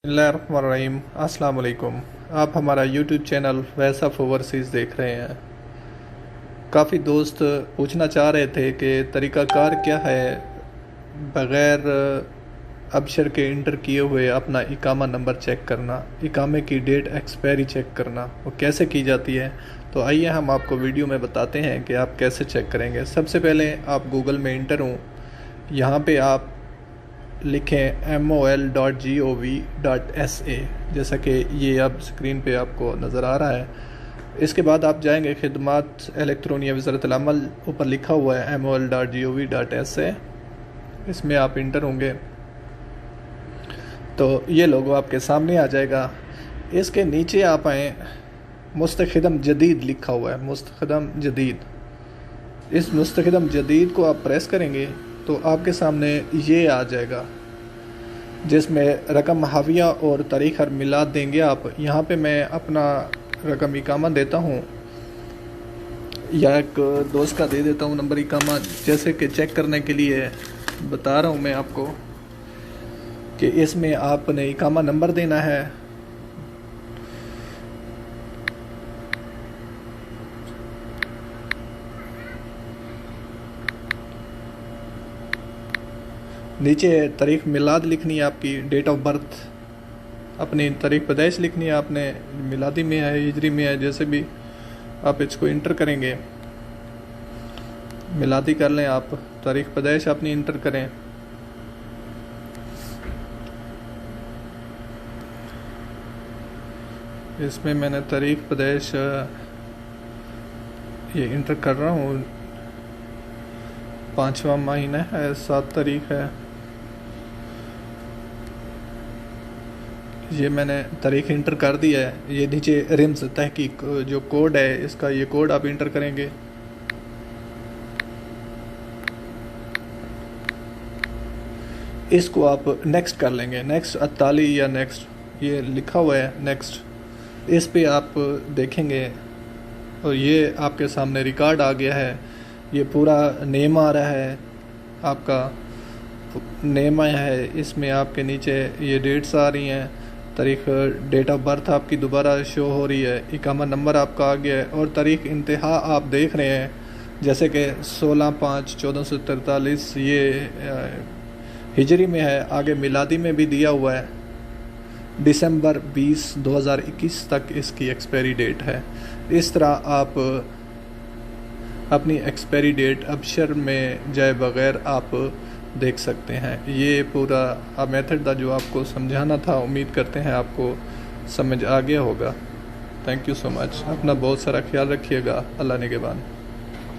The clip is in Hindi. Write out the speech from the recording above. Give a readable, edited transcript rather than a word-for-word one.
बिस्मिल्लाहिर्रहमानिर्रहीम। अस्सलाम वालेकुम। आप हमारा यूट्यूब चैनल वैसफ ओवरसीज़ देख रहे हैं। काफ़ी दोस्त पूछना चाह रहे थे कि तरीक़ाकार क्या है बग़ैर अबशर के इंटर किए हुए अपना इकामा नंबर चेक करना, इकामे की डेट एक्सपायरी चेक करना, वो कैसे की जाती है। तो आइए हम आपको वीडियो में बताते हैं कि आप कैसे चेक करेंगे। सबसे पहले आप गूगल में इंटर हों, यहाँ पे आप लिखें mol.gov.sa, जैसा कि ये अब स्क्रीन पे आपको नज़र आ रहा है। इसके बाद आप जाएंगे खिदमात इलेक्ट्रॉनिया वज़ारत अल-अमल, ऊपर लिखा हुआ है mol.gov.sa, इसमें आप इंटर होंगे तो ये लोगो आपके सामने आ जाएगा। इसके नीचे आप आएँ, मुस्तखदम जदीद लिखा हुआ है, मुस्तखदम जदीद। इस मुस्तखदम जदीद को आप प्रेस करेंगे तो आपके सामने ये आ जाएगा, जिसमें रकम हाविया और तारीख़ हर मिलाद देंगे आप। यहाँ पे मैं अपना रकम इकामा देता हूँ या एक दोस्त का दे देता हूँ नंबर इकामा, जैसे कि चेक करने के लिए बता रहा हूँ मैं आपको कि इसमें आपने इकामा नंबर देना है। नीचे तारीख़ मिलाद लिखनी है, आपकी डेट ऑफ बर्थ, अपनी तारीख़ पैदाइश लिखनी है आपने, मिलादी में है हिजरी में है, जैसे भी आप इसको इंटर करेंगे। मिलादी कर लें आप, तारीख़ पैदाइश अपनी इंटर करें। इसमें मैंने तारीख़ पैदाइश ये इंटर कर रहा हूँ, 5वां महीना है, 7 तारीख़ है। ये मैंने तारीख़ इंटर कर दी है। ये नीचे रिम्स तहकीक जो कोड है, इसका ये कोड आप इंटर करेंगे। इसको आप नेक्स्ट कर लेंगे, नेक्स्ट अताली या नेक्स्ट, ये लिखा हुआ है नेक्स्ट, इस पे आप देखेंगे और ये आपके सामने रिकॉर्ड आ गया है। ये पूरा नेम आ रहा है, आपका नेम आया है, इसमें आपके नीचे ये डेट्स आ रही हैं, तारीख़ डेट ऑफ बर्थ आपकी दोबारा शो हो रही है, इकामा नंबर आपका आ गया है और तारीख़ इंतहा आप देख रहे हैं, जैसे कि 16/5/1443 ये हिजरी में है। आगे मिलादी में भी दिया हुआ है, दिसंबर 20 2021 तक इसकी एक्सपायरी डेट है। इस तरह आप अपनी एक्सपायरी डेट अबशर में जाए बग़ैर आप देख सकते हैं। ये पूरा मेथड था जो आपको समझाना था। उम्मीद करते हैं आपको समझ आ गया होगा। Thank you so much. अपना बहुत सारा ख्याल रखिएगा। अल्लाह निगहबान।